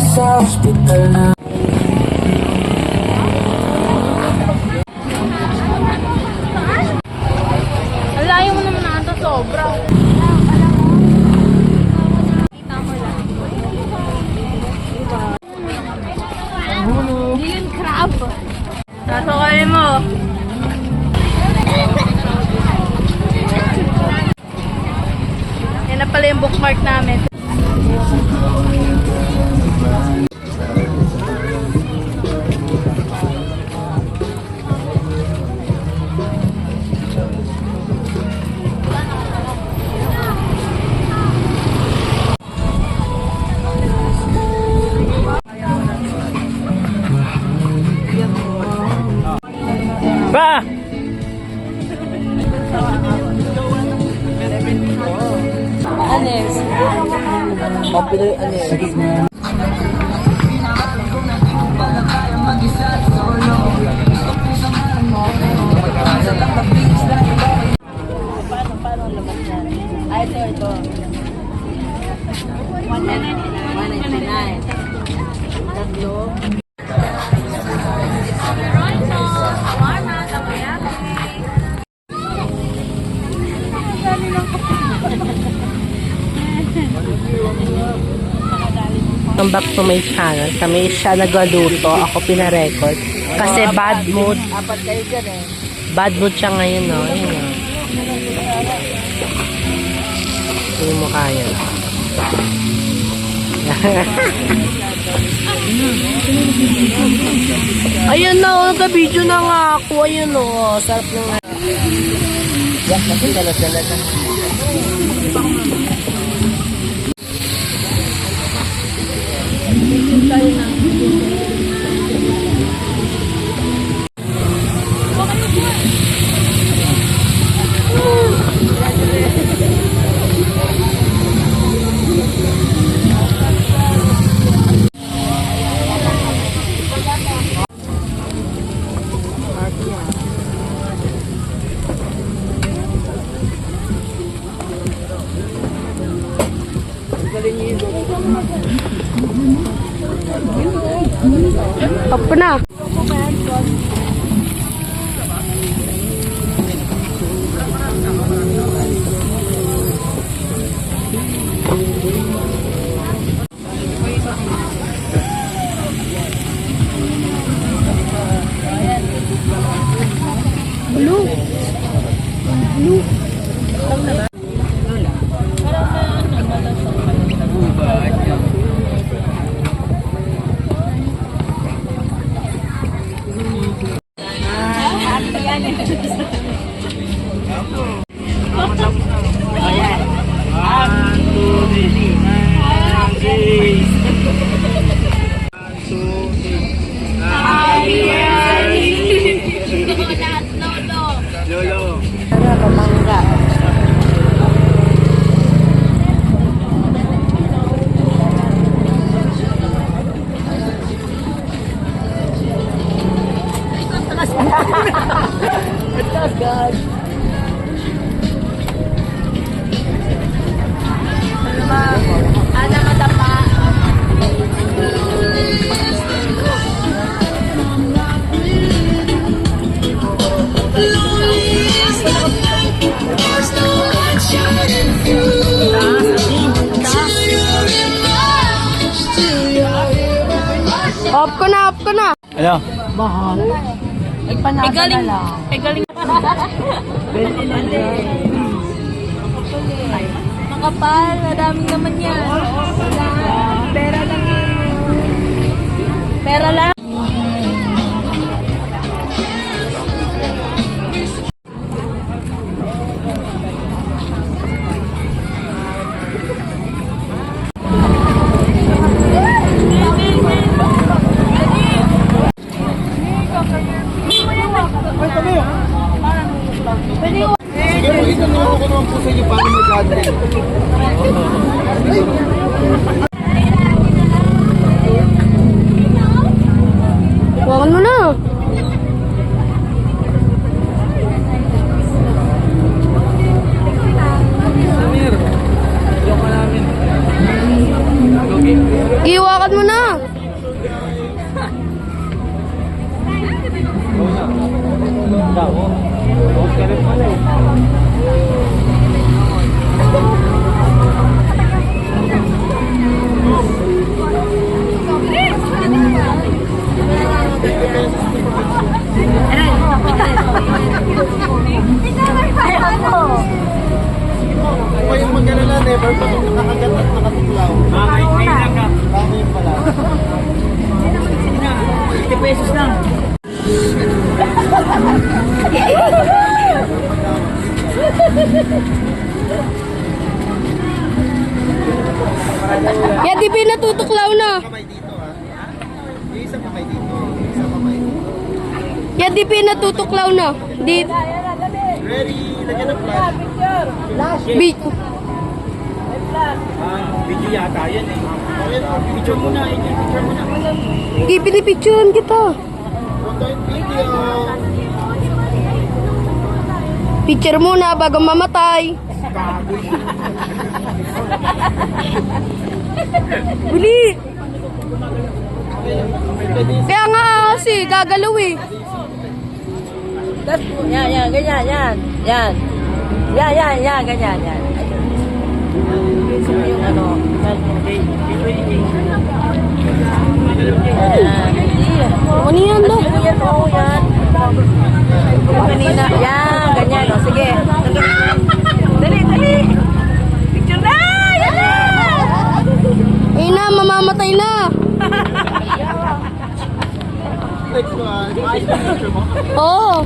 sa hospital na. Alayo mo naman ata sobra. Hindi yun crab. Sasakay mo. Yan na pala yung bookmark namin. Ba! Anes. Popular Anes. Paano labas yan? Ay, ito. 199. Tatlo. Welcome back to my channel. Kami siya nagluto, ako pinarecord. Kasi bad mood. Apat kayo dyan eh. Bad mood siya ngayon, no? Ayun, no? Hindi mo kaya. Ayun na, nagka-video na nga ako. Ayun, no? Sarap na nga. Yak, kasi dala-dala na. Apa na? Blue. Lolo. Pamangga. God. Ana madapa. Off ko na. Ano? Mahal. Ay, panasa na lang. Ay, galing. Makapal, madaming naman yan. Pera lang yan. Pera lang. Sige, pakita naman ko naman po sa inyo paano mag-gathering. Isa pa may dito. Isa pa may dito. Yan, di pinatutuklaw na. Di, Ready, lagyan ng flash. bi- Video yata yan eh. Picture muna, picture muna. ipinipicturean kita. One time video. Picture muna bago mamatay. Uli! Kaya nga kasi, gagalaw eh. Yan, ganyan, yan. Yan. Yan, ganyan, yan. Gusto mo yung ano? Ano yan daw? Yan, oo, yan. Kanina, yan, ganyan. O, sige. Dali. Picture na! Yan na! Eh na, mamamatay na. Next one. Ayos na picture mo. Oo.